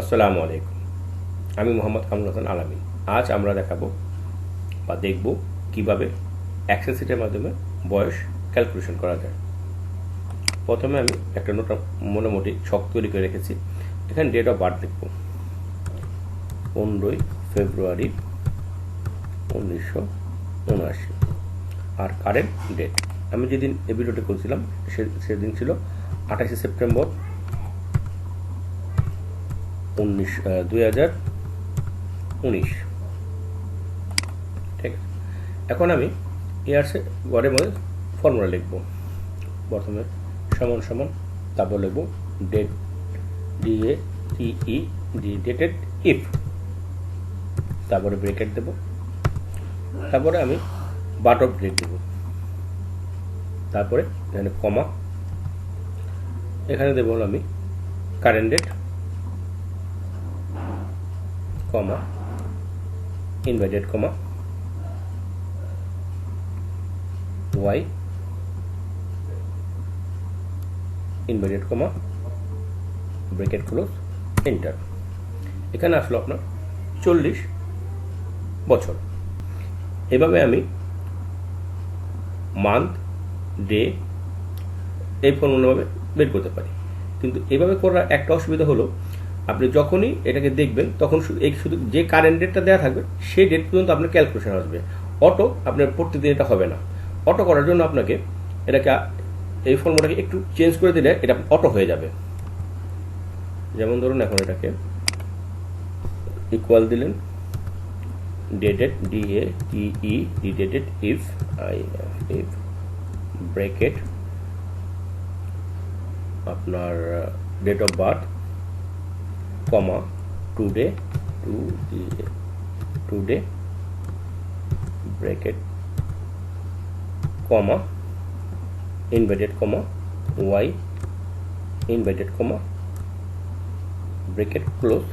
আসসালামু আলাইকুম। আমি মোহাম্মদ কামরুল হাসান আলামিন। আজ আমরা দেখাবো বা দেখব কিভাবে এক্সেল শিটের মাধ্যমে বয়স ক্যালকুলেশন করা যায়। প্রথমে আমি একটা নোট মোটামুটি ছক তৈরি করে রেখেছি। এখানে ডেট অফ বার্থ লিখব 15 ফেব্রুয়ারি 1979 আর কারেন্ট ডেট। আমি যেদিন এই ভিডিওটি করেছিলাম সেদিন ছিল 28 সেপ্টেম্বর 2019। ঠিক আছে, এখন আমি ইয়ার্সে গড়ের মধ্যে ফর্মুলা লিখব। প্রথমে সমান সমান, তারপর লিখব ডেট, ডেটেড ইফ, তারপরে ব্রেকেট দেব, তারপরে আমি বার্থ অফ ডেট দেব, তারপরে এখানে কমা, এখানে দেব আমি current date, comma, inverted comma, y, inverted comma, bracket close, enter. এখানে আসলো আপনার 40 বছর। এভাবে আমি মান্থ, ডে এই ফর্মুলাভাবে বের করতে পারি। কিন্তু এভাবে করার একটা অসুবিধা হলো, আপনি যখনই এটাকে দেখবেন তখন শুধু যে কারেন্ট ডেটটা দেওয়া থাকবে সেই ডেট পর্যন্ত আপনার ক্যালকুলেশন আসবে। অটো আপনার প্রতিদিন এটা হবে না। অটো করার জন্য আপনাকে এটাকে এই ফর্মুলাটাকে একটু চেঞ্জ করে দিলে এটা অটো হয়ে যাবে। যেমন ধরুন এখন এটাকে ইকুয়াল দিলেন dated, dated if, if bracket আপনার date of birth, comma, today, today bracket, comma, inverted comma, y, inverted comma, bracket close,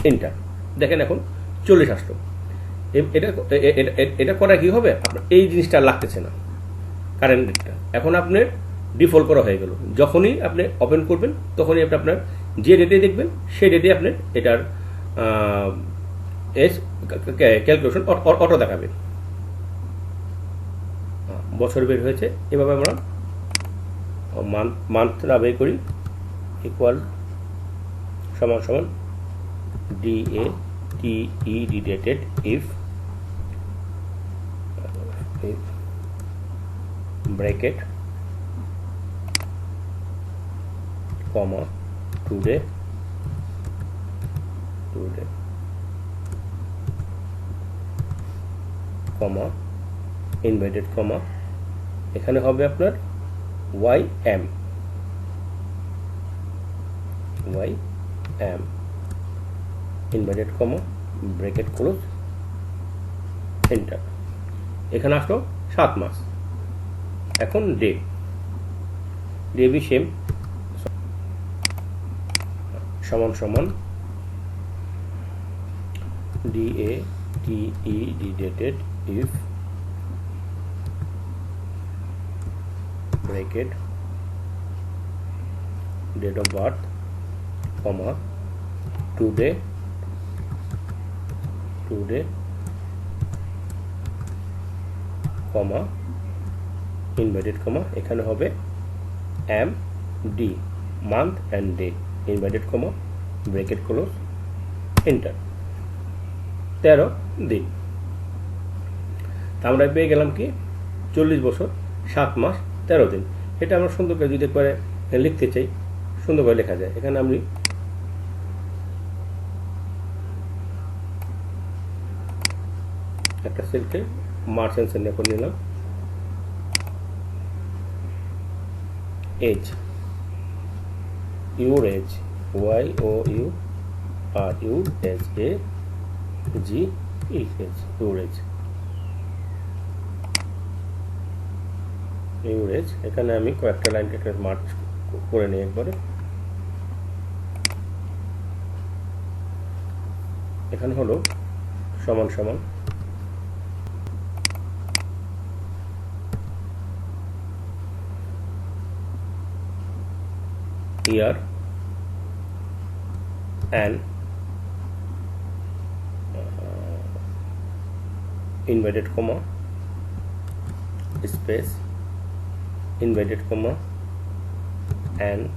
enter. দেখেন এখন 40 আসলো। এটা করা কি হবে, আপনার এই জিনিসটা লাগতেছে না, কারেন্ট ডেটটা এখন আপনার ডিফল্ট করা হয়ে গেল। যখনই আপনি ওপেন করবেন তখনই আপনি আপনার যে ডেটে দেখবেন সেই ডেটে আপনার এটার ক্যালকুলেশন অটো দেখাবে। বছর বের হয়েছে। এভাবে আমরা মান্থটা বের করি, ইকুয়াল সমান সমান dated if bracket, comma, today, comma, inverted comma, এখানে হবে আপনার ym, inverted comma, bracket close, enter. এখানে আসলো 7 মাস। এখন ডে বি সেম, সমান সমান dated if bracket date of birth, comma, today, comma, inverted comma, এখানে হবে MD, month and day, inverted comma, bracket close, enter. 13 দিন। তা আমরা পেয়ে গেলাম কি 40 বছর 7 মাস 13 দিন। এটা আমরা সুন্দর করে যদি করে লিখতে চাই, সুন্দর করে লেখা যায়। এখানে আমি একটা সেলকে মার্চ অ্যান্ড সেন্ড করে নিলাম। Age, your age, YOUR age, AGE, your age, এখানে আমি কয়েকটা লাইনকে মার্চ করে নিই একবারে। এখানে হলো সমান সমান year and inverted comma space inverted comma and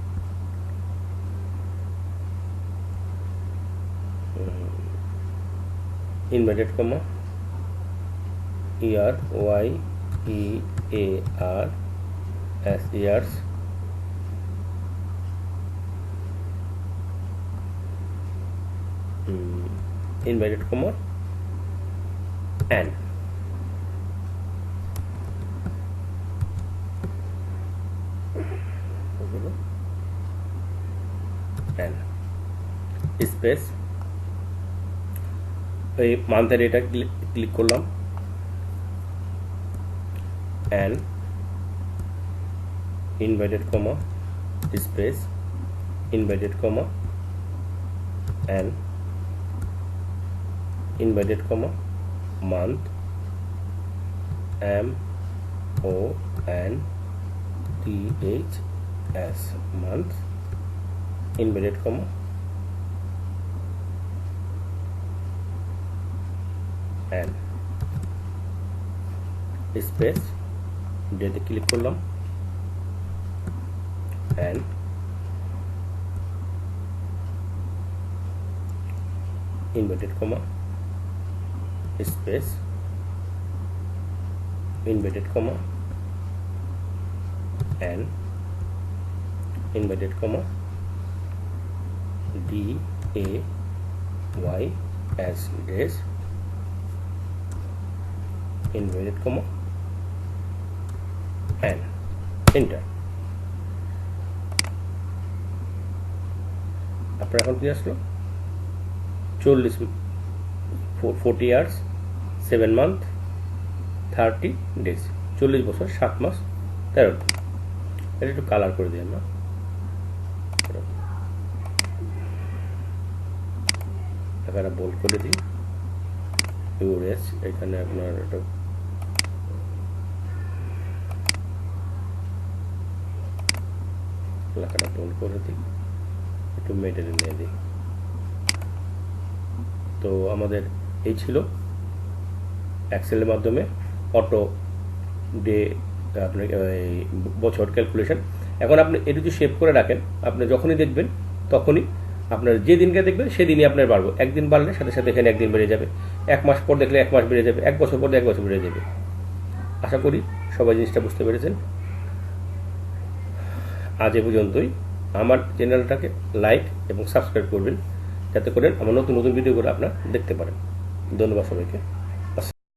inverted comma year year as years inverted comma and space এই মান্থের এটা ক্লিক করলাম and inverted comma space inverted comma and inverted comma month months month inverted comma and space ডেতে click করলাম and inverted comma space inverted comma and inverted comma day as days inverted comma and enter আপনার এখন কি আসলো 40 years 7 month 30 days 40 বছর 7 মাস 13 দিন এটা একটু কালার করে দিই আমরা এখানে বোল্ড করে দিই ইউএস এখানে আপনার এটা লেখাটা বোল্ড করে দিই একটু মেটেরিয়াল নিয়ে দিই তো আমাদের এই ছিল এক্সেলের মাধ্যমে অটো ডে আপনার বছর ক্যালকুলেশন এখন আপনি এটা যদি সেভ করে রাখেন আপনি যখনই দেখবেন তখনই আপনার যে দিনকে দেখবেন সেদিনই আপনার বাড়বো একদিন বাড়লে সাথে সাথে এখানে একদিন বেড়ে যাবে 1 মাস পর দেখলে 1 মাস বেড়ে যাবে 1 বছর পর 1 বছর বেড়ে যাবে আশা করি সবাই জিনিসটা বুঝতে পেরেছেন আজ এ পর্যন্তই আমার চ্যানেলটাকে লাইক এবং সাবস্ক্রাইব করবেন যাতে করে আমার নতুন নতুন ভিডিওগুলো আপনারা দেখতে পারেন ধন্যবাদ সবাইকে